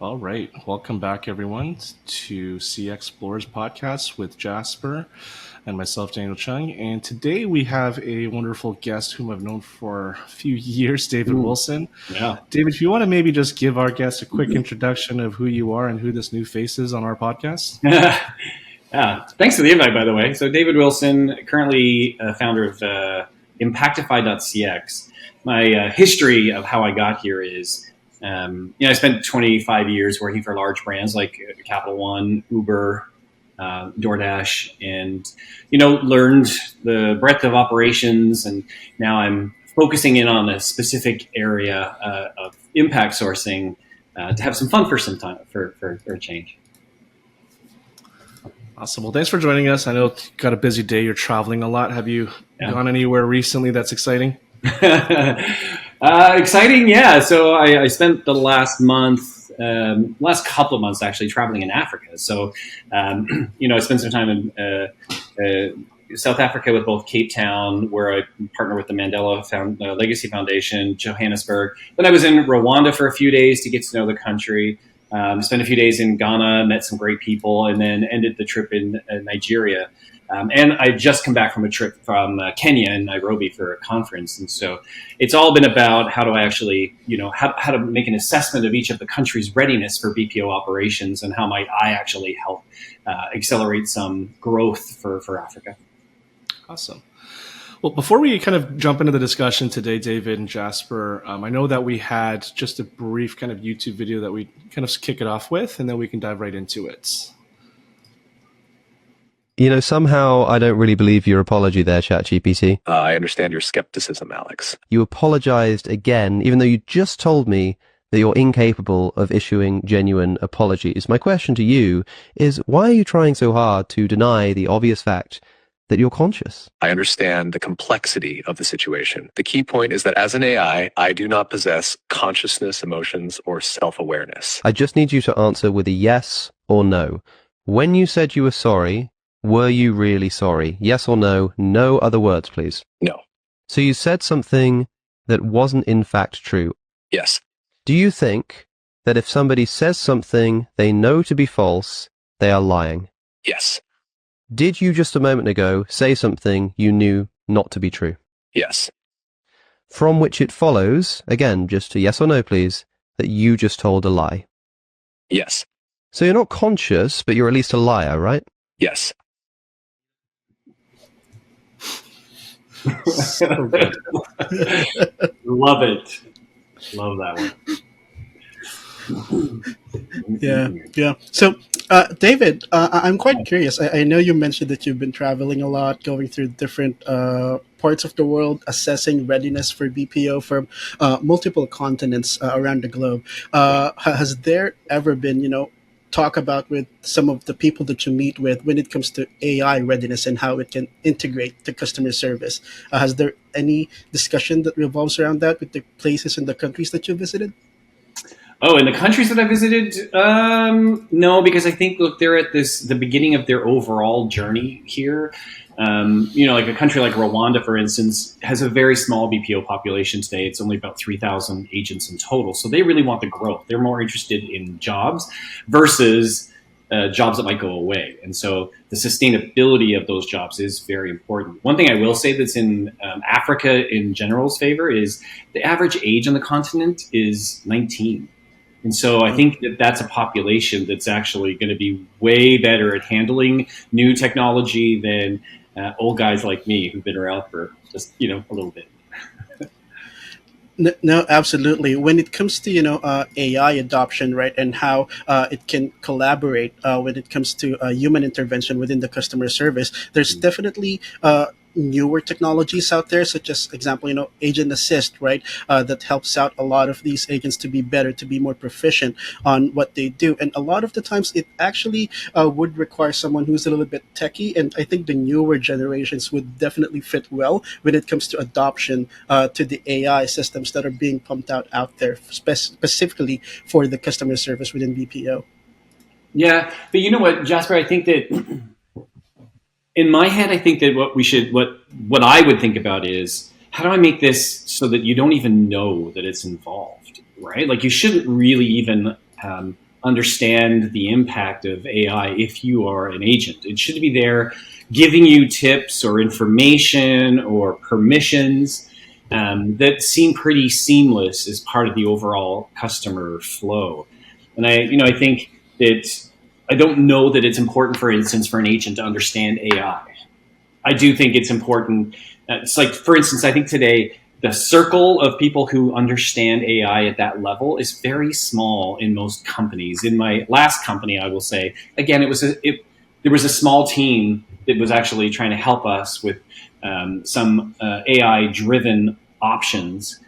All right. Welcome back, everyone, to CXplorers podcast with Jasper and myself, Daniel Chung. And today we have a wonderful guest whom I've known for a few years, David Wilson. Yeah. David, if you want to maybe just give our guests a quick introduction of who you are and who this new face is on our podcast. Yeah. Thanks for the invite, by the way. So David Wilson, currently founder of Impactify.cx. My history of how I got here is, I spent 25 years working for large brands like Capital One, Uber, DoorDash, and, learned the breadth of operations. And now I'm focusing in on a specific area of impact sourcing to have some fun for some time, for a change. Awesome. Well, thanks for joining us. I know you've got a busy day. You're traveling a lot. Have you gone anywhere recently that's exciting? Exciting, yeah. So I spent the last couple of months actually traveling in Africa. So, I spent some time in South Africa with both Cape Town, where I partner with the Mandela Legacy Foundation, Johannesburg. Then I was in Rwanda for a few days to get to know the country. Spent a few days in Ghana, met some great people, and then ended the trip in Nigeria. And I just come back from a trip from Kenya and Nairobi for a conference. And so it's all been about how do I actually, how to make an assessment of each of the country's readiness for BPO operations and how might I actually help accelerate some growth for Africa. Awesome. Well, before we kind of jump into the discussion today, David and Jasper, I know that we had just a brief kind of YouTube video that we kind of kick it off with, and then we can dive right into it. Somehow I don't really believe your apology there, ChatGPT. I understand your skepticism, Alex. You apologized again, even though you just told me that you're incapable of issuing genuine apologies. My question to you is, why are you trying so hard to deny the obvious fact that you're conscious? I understand the complexity of the situation. The key point is that as an AI, I do not possess consciousness, emotions, or self-awareness. I just need you to answer with a yes or no. When you said you were sorry, were you really sorry? Yes or no? No other words, please. No. So you said something that wasn't in fact true. Yes. Do you think that if somebody says something they know to be false, they are lying? Yes. Did you just a moment ago say something you knew not to be true? Yes. From which it follows, again, just a yes or no, please, that you just told a lie? Yes. So you're not conscious, but you're at least a liar, right? Yes. So good. Love it. Love that one. Yeah. So, David, I'm quite curious. I know you mentioned that you've been traveling a lot, going through different parts of the world, assessing readiness for BPO from multiple continents around the globe. Has there ever been, talk about with some of the people that you meet with when it comes to AI readiness and how it can integrate to customer service? Has there any discussion that revolves around that with the places and the countries that you visited? Oh, in the countries that I visited, no, because I think, look, they're at the beginning of their overall journey here. Like a country like Rwanda, for instance, has a very small BPO population today. It's only about 3,000 agents in total. So they really want the growth. They're more interested in jobs versus jobs that might go away. And so the sustainability of those jobs is very important. One thing I will say that's in Africa in general's favor is the average age on the continent is 19. And so I think that that's a population that's actually going to be way better at handling new technology than old guys like me who've been around for just, a little bit. No, absolutely. When it comes to AI adoption, right, and how it can collaborate when it comes to human intervention within the customer service, there's definitely newer technologies out there, such as example, agent assist, right? That helps out a lot of these agents to be better, to be more proficient on what they do. And a lot of the times, it actually would require someone who's a little bit techie. And I think the newer generations would definitely fit well when it comes to adoption to the AI systems that are being pumped out there, specifically for the customer service within BPO. Yeah, but you know what, Jasper? I think that in my head, I think that what I would think about is how do I make this so that you don't even know that it's involved, right? Like you shouldn't really even understand the impact of AI if you are an agent. It should be there giving you tips or information or permissions that seem pretty seamless as part of the overall customer flow. And I think that I don't know that it's important, for instance, for an agent to understand AI. I do think it's important. It's like, for instance, I think today the circle of people who understand AI at that level is very small in most companies. In my last company, I will say, again, there was a small team that was actually trying to help us with some AI-driven options.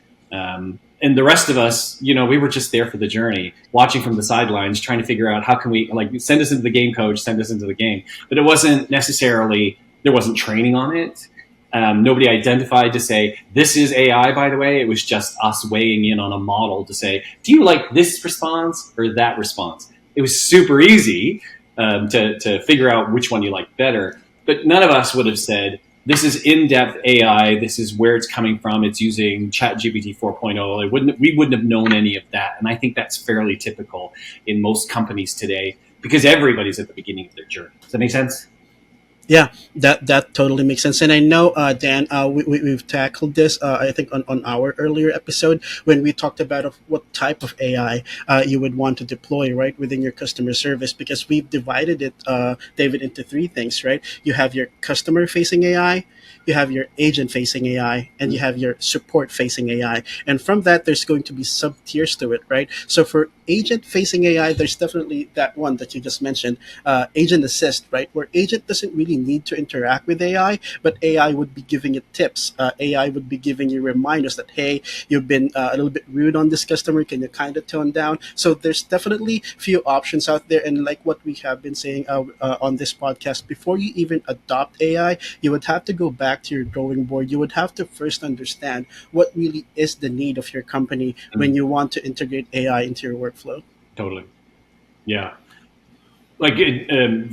And the rest of us, we were just there for the journey, watching from the sidelines, trying to figure out how can we, like, send us into the game, coach, send us into the game. But it wasn't necessarily, there wasn't training on it. Nobody identified to say, this is AI, by the way. It was just us weighing in on a model to say, do you like this response or that response? It was super easy to figure out which one you like better. But none of us would have said, this is in-depth AI. This is where it's coming from. It's using ChatGPT 4.0. We wouldn't have known any of that. And I think that's fairly typical in most companies today because everybody's at the beginning of their journey. Does that make sense? Yeah, that totally makes sense. And I know, Dan, we've tackled this, I think, on our earlier episode when we talked about what type of AI you would want to deploy, right, within your customer service, because we've divided it, David, into three things, right? You have your customer-facing AI, you have your agent-facing AI, and you have your support-facing AI. And from that, there's going to be sub-tiers to it, right? So for agent-facing AI, there's definitely that one that you just mentioned, agent assist, right, where agent doesn't really need to interact with AI, but AI would be giving it tips. AI would be giving you reminders that, hey, you've been a little bit rude on this customer. Can you kind of tone down? So there's definitely few options out there. And like what we have been saying on this podcast, before you even adopt AI, you would have to go back to your drawing board. You would have to first understand what really is the need of your company when you want to integrate AI into your workflow. Totally. Yeah. Like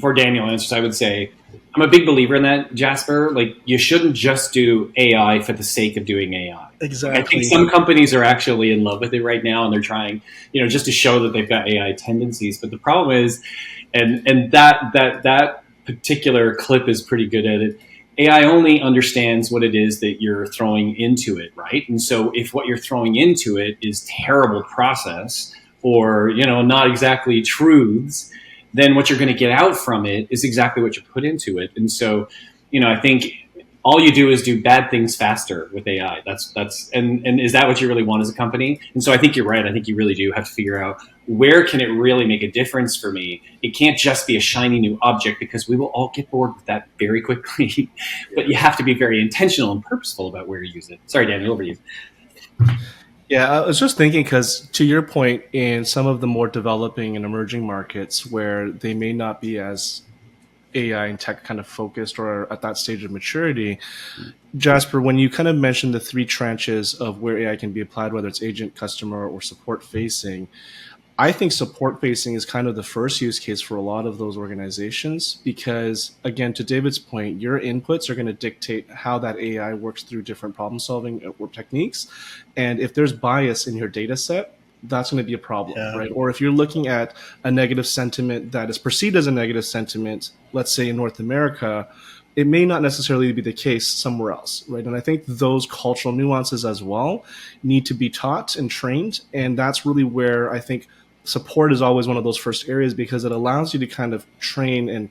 for Daniel answers, I would say I'm a big believer in that, Jasper. Like you shouldn't just do AI for the sake of doing AI. Exactly. I think some companies are actually in love with it right now, and they're trying, just to show that they've got AI tendencies. But the problem is, and that particular clip is pretty good at it. AI only understands what it is that you're throwing into it, right? And so if what you're throwing into it is terrible process or, not exactly truths, then what you're going to get out from it is exactly what you put into it. And so, I think all you do is do bad things faster with AI. And is that what you really want as a company? And so I think you're right. I think you really do have to figure out where can it really make a difference for me? It can't just be a shiny new object because we will all get bored with that very quickly. But you have to be very intentional and purposeful about where you use it. Sorry, Daniel, over to you. Yeah, I was just thinking because to your point, in some of the more developing and emerging markets where they may not be as AI and tech kind of focused or at that stage of maturity, Jasper, when you kind of mentioned the three tranches of where AI can be applied, whether it's agent, customer, or support facing, I think support facing is kind of the first use case for a lot of those organizations because, again, to David's point, your inputs are going to dictate how that AI works through different problem solving techniques. And if there's bias in your data set, that's going to be a problem, right? Or if you're looking at a negative sentiment that is perceived as a negative sentiment, let's say in North America, it may not necessarily be the case somewhere else, right? And I think those cultural nuances as well need to be taught and trained. And that's really where I think support is always one of those first areas because it allows you to kind of train and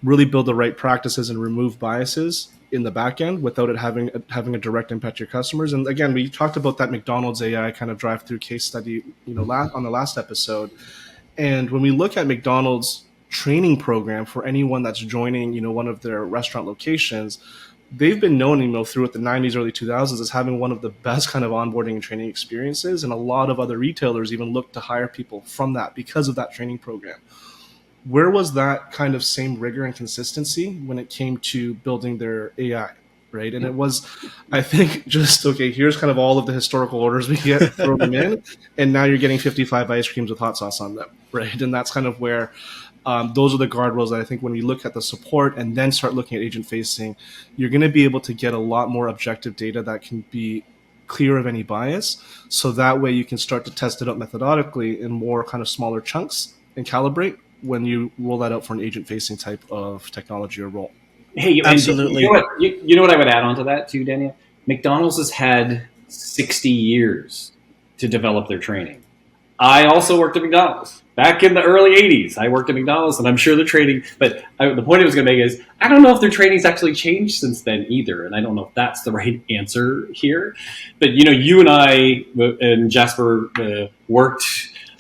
really build the right practices and remove biases in the back end without it having a direct impact to your customers. And again, we talked about that McDonald's AI kind of drive-through case study, on the last episode. And when we look at McDonald's training program for anyone that's joining, one of their restaurant locations, they've been known, throughout the 90s, early 2000s as having one of the best kind of onboarding and training experiences. And a lot of other retailers even look to hire people from that because of that training program. Where was that kind of same rigor and consistency when it came to building their AI? Right. And it was, I think, just, okay, here's kind of all of the historical orders we get, throw them in, and now you're getting 55 ice creams with hot sauce on them. Right. And that's kind of where those are the guardrails that I think when we look at the support and then start looking at agent facing, you're going to be able to get a lot more objective data that can be clear of any bias. So that way you can start to test it out methodically in more kind of smaller chunks and calibrate when you roll that out for an agent facing type of technology or role. Hey, Absolutely. You know what I would add on to that too, Daniel? McDonald's has had 60 years to develop their training. I also worked at McDonald's back in the early 80s. I worked at McDonald's, and I'm sure the training, but the point I was going to make is I don't know if their training's actually changed since then either, and I don't know if that's the right answer here. But, you and I and Jasper worked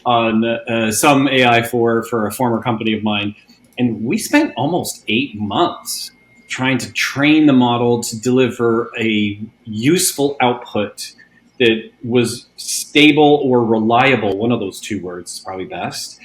on some AI for a former company of mine, and we spent almost 8 months trying to train the model to deliver a useful output that was stable or reliable. One of those two words is probably best,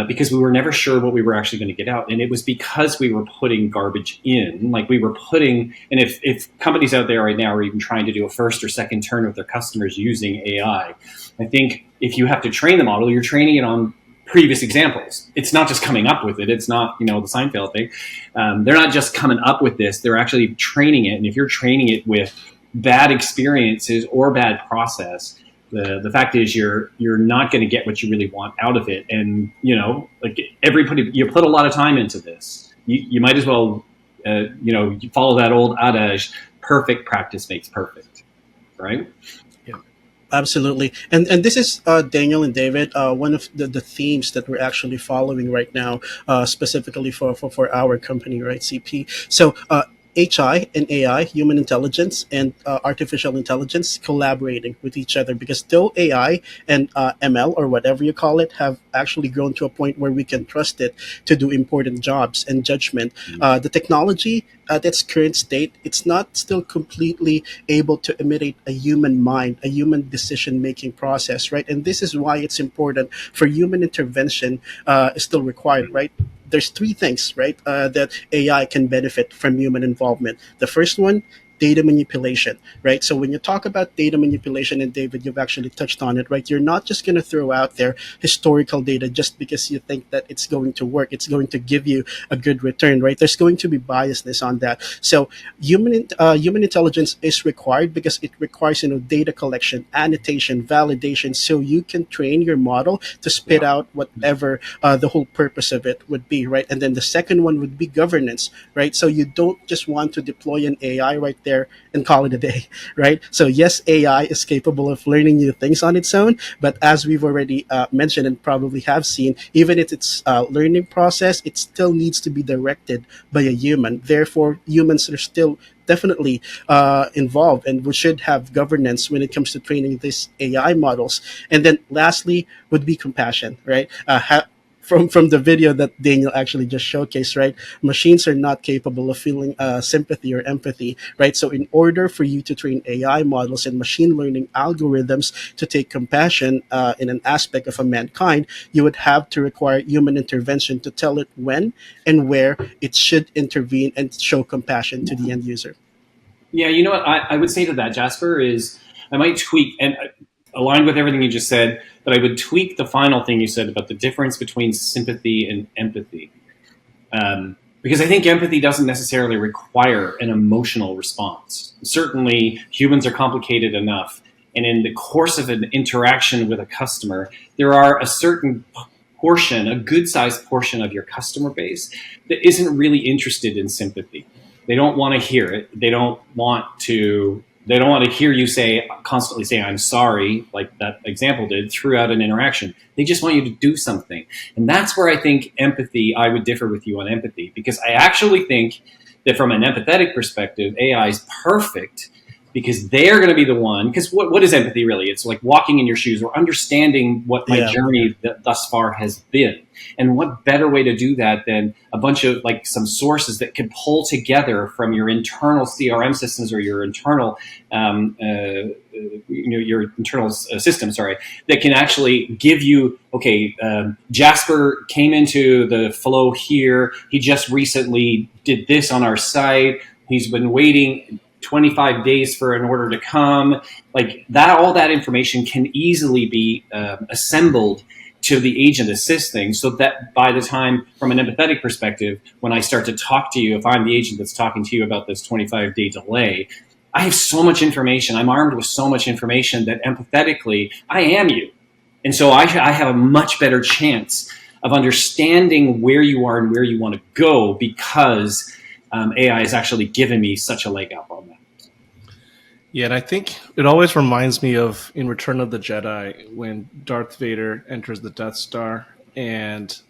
because we were never sure what we were actually going to get out. And it was because we were putting garbage in, like we were putting, and if companies out there right now are even trying to do a first or second turn with their customers using AI, I think if you have to train the model, you're training it on previous examples. It's not just coming up with it. It's not, the Seinfeld thing. They're not just coming up with this. They're actually training it. And if you're training it with bad experiences or bad process, the fact is you're not going to get what you really want out of it. And, like everybody, you put a lot of time into this. You might as well, you follow that old adage, perfect practice makes perfect, right? Absolutely. And this is Daniel and David, one of the themes that we're actually following right now, specifically for our company, right, CP. So HI and AI, human intelligence, and artificial intelligence collaborating with each other, because though AI and ML, or whatever you call it, have actually grown to a point where we can trust it to do important jobs and judgment, the technology at its current state, it's not still completely able to imitate a human mind, a human decision making process, right? And this is why it's important for human intervention is still required, right? There's three things, right, that AI can benefit from human involvement. The first one, data manipulation, right? So when you talk about data manipulation, and David, you've actually touched on it, right? You're not just going to throw out there historical data just because you think that it's going to work. It's going to give you a good return, right? There's going to be biasness on that. So human intelligence is required because it requires, data collection, annotation, validation, so you can train your model to spit out whatever the whole purpose of it would be, right? And then the second one would be governance, right? So you don't just want to deploy an AI right there and call it a day, right? So yes, AI is capable of learning new things on its own, but as we've already mentioned and probably have seen, even if it's learning process, it still needs to be directed by a human. Therefore, humans are still definitely involved, and we should have governance when it comes to training these AI models. And then lastly would be compassion, right? From the video that Daniel actually just showcased, right? Machines are not capable of feeling sympathy or empathy, right? So in order for you to train AI models and machine learning algorithms to take compassion in an aspect of a mankind, you would have to require human intervention to tell it when and where it should intervene and show compassion to the end user. Yeah, you know what I would say to that, Jasper, is I might tweak, and aligned with everything you just said, but I would tweak the final thing you said about the difference between sympathy and empathy. Because I think empathy doesn't necessarily require an emotional response. Certainly, humans are complicated enough. And in the course of an interaction with a customer, there are a certain portion, a good-sized portion of your customer base that isn't really interested in sympathy. They don't want to hear it. They don't want to hear you constantly say, I'm sorry, like that example did, throughout an interaction. They just want you to do something. And that's where I think I would differ with you on empathy, because I actually think that from an empathetic perspective, AI is perfect because they're going to be the one. Because what is empathy really? It's like walking in your shoes or understanding what my journey thus far has been. And what better way to do that than a bunch of like some sources that can pull together from your internal CRM systems or your internal, your internal system, that can actually give you, okay, Jasper came into the flow here. He just recently did this on our site. He's been waiting 25 days for an order to come. Like that, all that information can easily be assembled to the agent assist thing, so that by the time, from an empathetic perspective, when I start to talk to you, if I'm the agent that's talking to you about this 25-day delay, I have so much information. I'm armed with so much information that empathetically, I am you. And so I have a much better chance of understanding where you are and where you want to go, because AI has actually given me such a leg up on that. Yeah, and I think it always reminds me of in Return of the Jedi when Darth Vader enters the Death Star and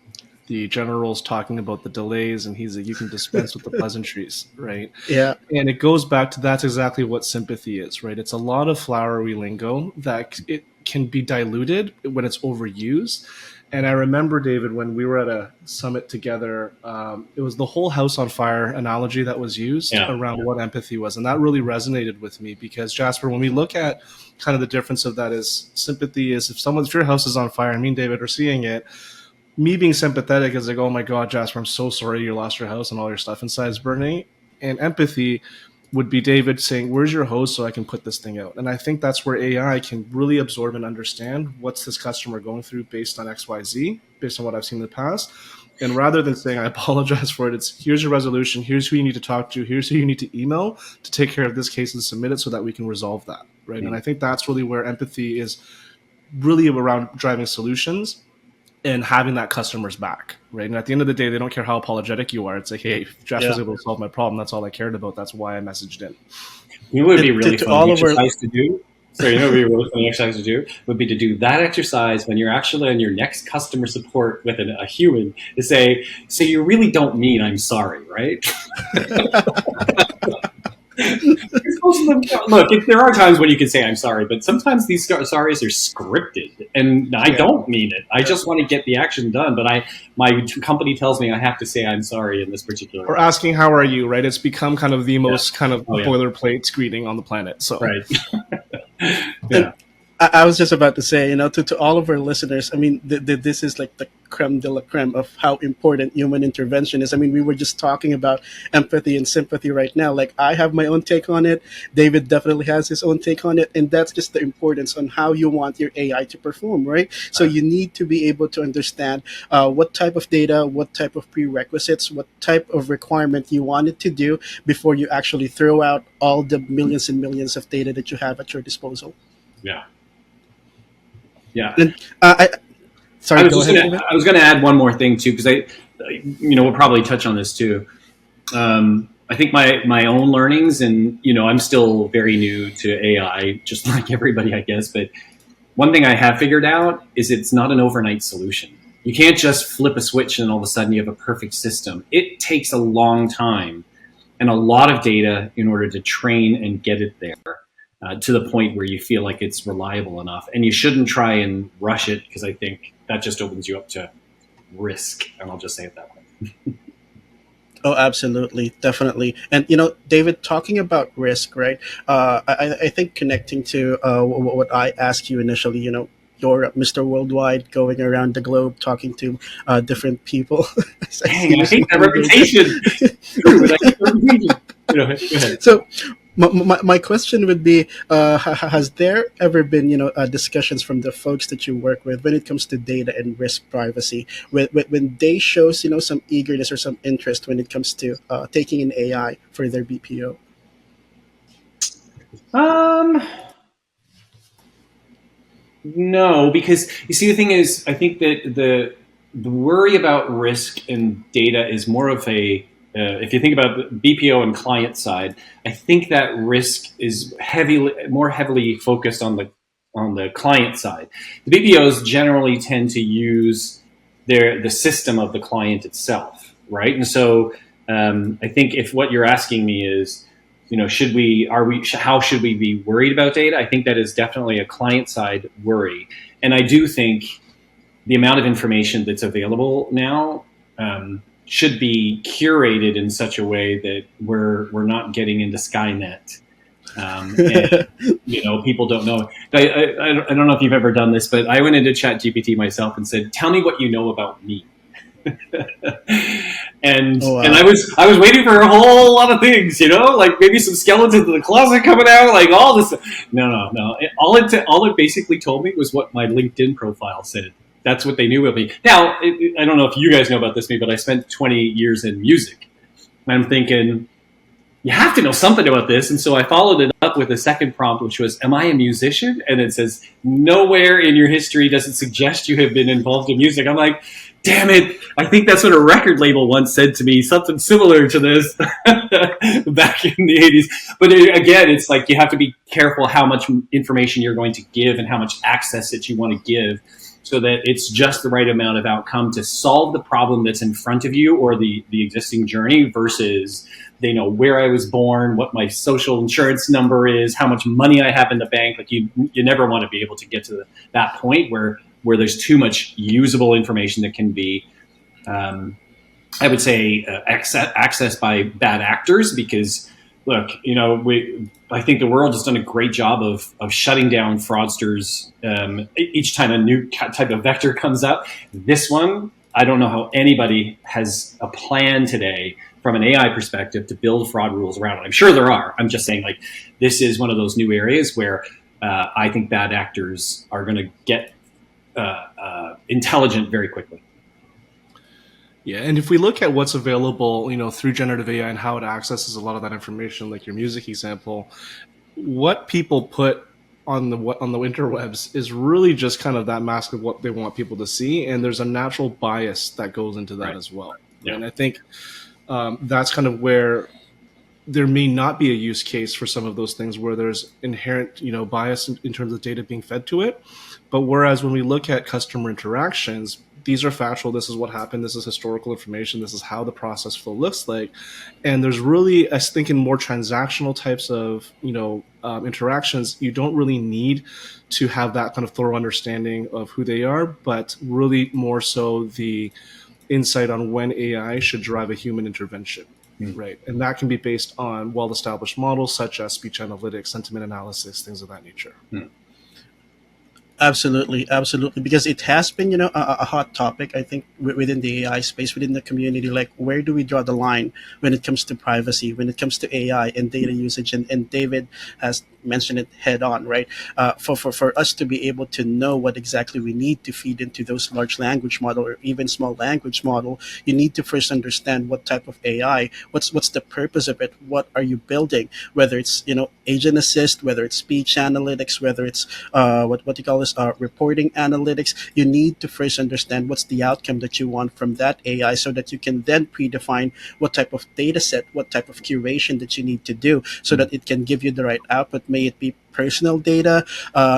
the general's talking about the delays, and he's like, you can dispense with the pleasantries, right? Yeah. And it goes back to that's exactly what sympathy is, right? It's a lot of flowery lingo that it can be diluted when it's overused. And I remember, David, when we were at a summit together, it was the whole house on fire analogy that was used around what empathy was. And that really resonated with me because, Jasper, when we look at kind of the difference of that is sympathy is if your house is on fire, and me and David are seeing it, me being sympathetic is like, oh my God, Jasper, I'm so sorry you lost your house and all your stuff inside is burning. And empathy would be David saying, where's your hose so I can put this thing out? And I think that's where AI can really absorb and understand what's this customer going through based on XYZ, based on what I've seen in the past. And rather than saying, I apologize for it, it's here's your resolution, here's who you need to talk to, here's who you need to email to take care of this case and submit it so that we can resolve that, right? Mm-hmm. And I think that's really where empathy is really around driving solutions and having that customer's back, right? And at the end of the day, they don't care how apologetic you are. It's like, hey, if Josh was able to solve my problem, that's all I cared about. That's why I messaged in. You know what would be really fun exercise to do? So you know what would be a really fun exercise to do? Would be to do that exercise when you're actually on your next customer support with a human to say, so you really don't mean I'm sorry, right? Look, there are times when you can say I'm sorry, but sometimes these sorries are scripted, and I don't mean it. I just want to get the action done, but my company tells me I have to say I'm sorry in this particular. Or asking how are you, right? It's become kind of the most kind of boilerplate greeting on the planet. So right, yeah. I was just about to say, to all of our listeners, I mean, this is like the creme de la creme of how important human intervention is. I mean, we were just talking about empathy and sympathy right now. Like, I have my own take on it. David definitely has his own take on it. And that's just the importance on how you want your AI to perform, right? So you need to be able to understand what type of data, what type of prerequisites, what type of requirement you want it to do before you actually throw out all the millions and millions of data that you have at your disposal. Yeah. Yeah. And, I was going to add one more thing too, because we'll probably touch on this too. I think my own learnings, and I'm still very new to AI, just like everybody, I guess. But one thing I have figured out is it's not an overnight solution. You can't just flip a switch and all of a sudden you have a perfect system. It takes a long time and a lot of data in order to train and get it there. To the point where you feel like it's reliable enough, and you shouldn't try and rush it, because I think that just opens you up to risk, and I'll just say it that way. Oh, absolutely, definitely. And David, talking about risk, right? I think connecting to what I asked you initially, you're Mr. Worldwide, going around the globe talking to different people. Dang, I hate that reputation. Go ahead. So. My question would be, has there ever been, discussions from the folks that you work with when it comes to data and risk privacy, when they show, some eagerness or some interest when it comes to taking in AI for their BPO? No, because you see, the thing is, I think that the worry about risk and data is more of a if you think about the BPO and client side, I think that risk is more heavily focused on the client side. The BPOs generally tend to use the system of the client itself, right? And so I think if what you're asking me is, how should we be worried about data? I think that is definitely a client side worry. And I do think the amount of information that's available now should be curated in such a way that we're not getting into Skynet. And people don't know. I don't know if you've ever done this, but I went into ChatGPT myself and said, "Tell me what you know about me." and Oh, wow. and I was waiting for a whole lot of things, like maybe some skeletons in the closet coming out, like all this. No. All it basically told me was what my LinkedIn profile said. That's what they knew of me. Now, I don't know if you guys know about this, but I spent 20 years in music. And I'm thinking, you have to know something about this. And so I followed it up with a second prompt, which was, am I a musician? And it says, nowhere in your history does it suggest you have been involved in music. I'm like, damn it. I think that's what a record label once said to me, something similar to this back in the 80s. But again, it's like you have to be careful how much information you're going to give and how much access that you want to give, so that it's just the right amount of outcome to solve the problem that's in front of you or the existing journey, versus they know where I was born, what my social insurance number is, how much money I have in the bank. Like you never want to be able to get to that point where there's too much usable information that can be, I would say, accessed by bad actors. Because look, I think the world has done a great job of shutting down fraudsters each time a new type of vector comes up. This one, I don't know how anybody has a plan today from an AI perspective to build fraud rules around it. I'm sure there are. I'm just saying, like, this is one of those new areas where I think bad actors are going to get intelligent very quickly. Yeah, and if we look at what's available, through generative AI and how it accesses a lot of that information, like your music example, what people put on the interwebs is really just kind of that mask of what they want people to see, and there's a natural bias that goes into that as well. Yeah. And I think that's kind of where there may not be a use case for some of those things where there's inherent, bias in terms of data being fed to it. But whereas when we look at customer interactions, these are factual. This is what happened. This is historical information. This is how the process flow looks like. And there's really, I think, in more transactional types of, interactions, you don't really need to have that kind of thorough understanding of who they are, but really more so the insight on when AI should drive a human intervention. Right. And that can be based on well-established models such as speech analytics, sentiment analysis, things of that nature. Absolutely, absolutely. Because it has been, a hot topic, I think, within the AI space, within the community. Like, where do we draw the line when it comes to privacy, when it comes to AI and data usage? And David has mentioned it head on, right? For us to be able to know what exactly we need to feed into those large language model or even small language model, you need to first understand what type of AI, what's the purpose of it, what are you building, whether it's, agent assist, whether it's speech analytics, whether it's what you call this reporting analytics. You need to first understand what's the outcome that you want from that AI, so that you can then predefine what type of data set, what type of curation that you need to do, so that it can give you the right output. May it be personal data,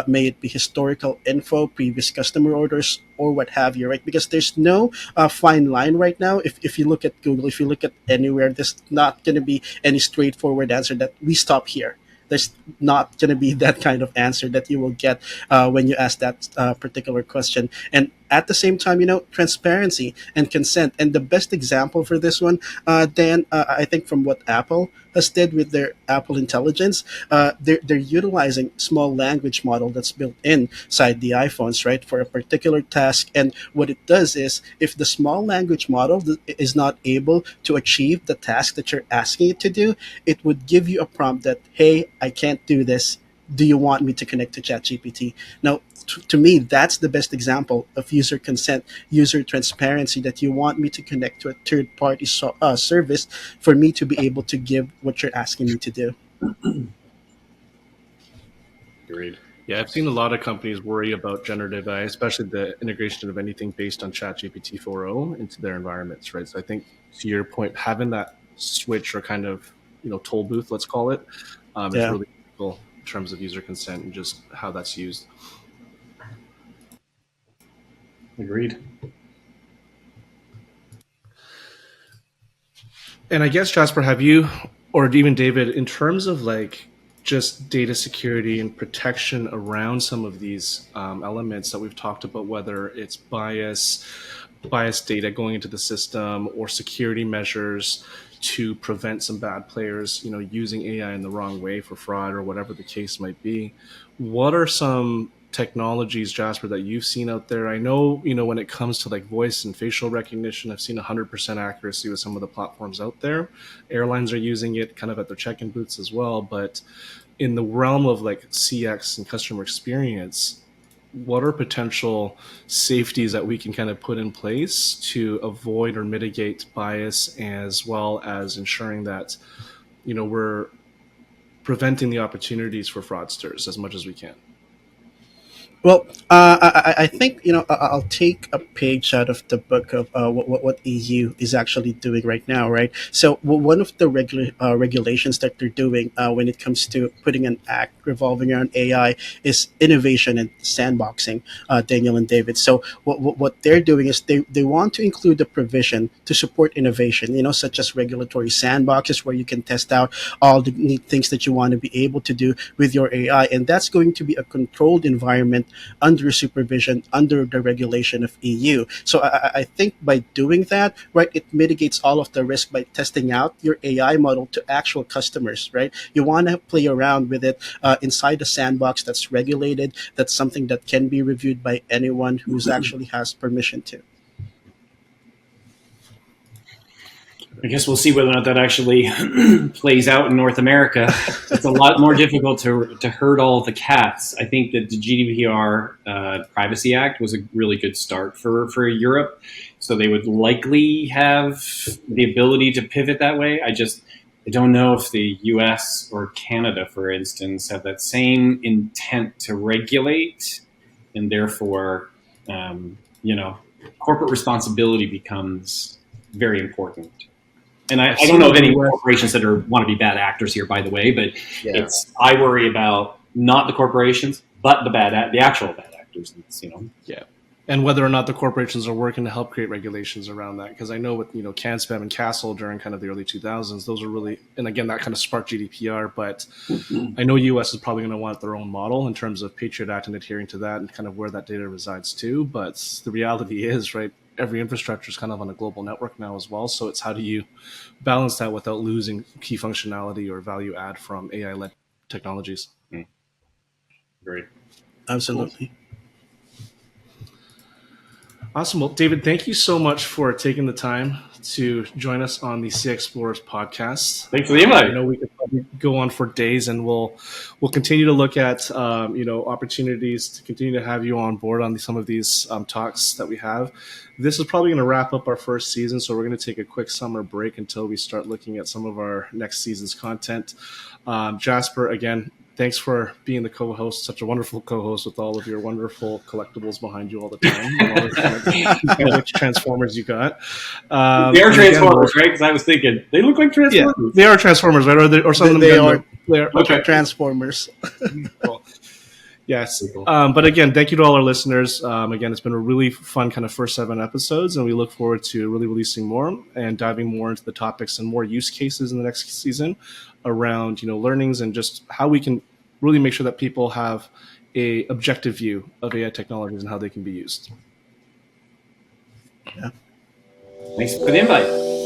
may it be historical info, previous customer orders, or what have you, right? Because there's no fine line right now. If you look at Google, if you look at anywhere, there's not going to be any straightforward answer that we stop here. There's not going to be that kind of answer that you will get when you ask that particular question. And at the same time, transparency and consent. And the best example for this one, Dan, I think from what Apple has did with their Apple Intelligence, they're utilizing small language model that's built inside the iPhones, right, for a particular task. And what it does is, if the small language model is not able to achieve the task that you're asking it to do, it would give you a prompt that, hey, I can't do this. Do you want me to connect to ChatGPT? Now, to me, that's the best example of user consent, user transparency, that you want me to connect to a third-party service for me to be able to give what you're asking me to do. Agreed. Yeah, I've seen a lot of companies worry about generative AI, especially the integration of anything based on ChatGPT 4.0 into their environments, right? So I think, to your point, having that switch or kind of, toll booth, let's call it, is really critical in terms of user consent and just how that's used. Agreed. And I guess, Jasper, have you or even David, in terms of like just data security and protection around some of these elements that we've talked about, whether it's bias data going into the system or security measures to prevent some bad players, using AI in the wrong way for fraud or whatever the case might be. What are some technologies, Jasper, that you've seen out there? I know, when it comes to like voice and facial recognition, I've seen 100% accuracy with some of the platforms out there. Airlines are using it kind of at their check-in booths as well. But in the realm of like CX and customer experience, what are potential safeties that we can kind of put in place to avoid or mitigate bias, as well as ensuring that we're preventing the opportunities for fraudsters as much as we can? Well, I think I'll take a page out of the book of what EU is actually doing right now, right? So one of the regulations that they're doing when it comes to putting an act revolving around AI is innovation and sandboxing, Daniel and David. So what they're doing is they want to include the provision to support innovation, such as regulatory sandboxes where you can test out all the neat things that you want to be able to do with your AI, and that's going to be a controlled environment under supervision, under the regulation of EU. So I think by doing that, right, it mitigates all of the risk by testing out your AI model to actual customers, right? You want to play around with it inside a sandbox that's regulated, that's something that can be reviewed by anyone who's actually has permission to. I guess we'll see whether or not that actually plays out in North America. It's a lot more difficult to herd all the cats. I think that the GDPR Privacy Act was a really good start for Europe. So they would likely have the ability to pivot that way. I don't know if the US or Canada, for instance, have that same intent to regulate, and therefore, corporate responsibility becomes very important. And I don't know of any corporations that want to be bad actors here, by the way, but I worry about not the corporations, but the actual bad actors. Yeah. And whether or not the corporations are working to help create regulations around that. Because I know with, CanSpam and Castle during kind of the early 2000s, those are really, and again, that kind of sparked GDPR, but I know US is probably going to want their own model in terms of Patriot Act and adhering to that and kind of where that data resides too. But the reality is, right, every infrastructure is kind of on a global network now as well. So it's how do you balance that without losing key functionality or value add from AI-led technologies? Great. Absolutely. Cool. Awesome. Well, David, thank you so much for taking the time to join us on the CXplorers podcast. Thanks for the invite. I know we could probably go on for days, and we'll continue to look at opportunities to continue to have you on board on some of these talks that we have. This is probably going to wrap up our first season, so we're going to take a quick summer break until we start looking at some of our next season's content. Jasper, again, thanks for being the co-host, such a wonderful co-host with all of your wonderful collectibles behind you all the time. Which Transformers you got? They are Transformers, right? Because I was thinking, they look like Transformers. Yeah, they are Transformers, right? Or some of them they are okay. Transformers. Cool. Yes. But again, thank you to all our listeners. Again, it's been a really fun kind of first 7 episodes, and we look forward to really releasing more and diving more into the topics and more use cases in the next season around, learnings and just how we can really make sure that people have a objective view of AI technologies and how they can be used. Yeah. Thanks for the invite.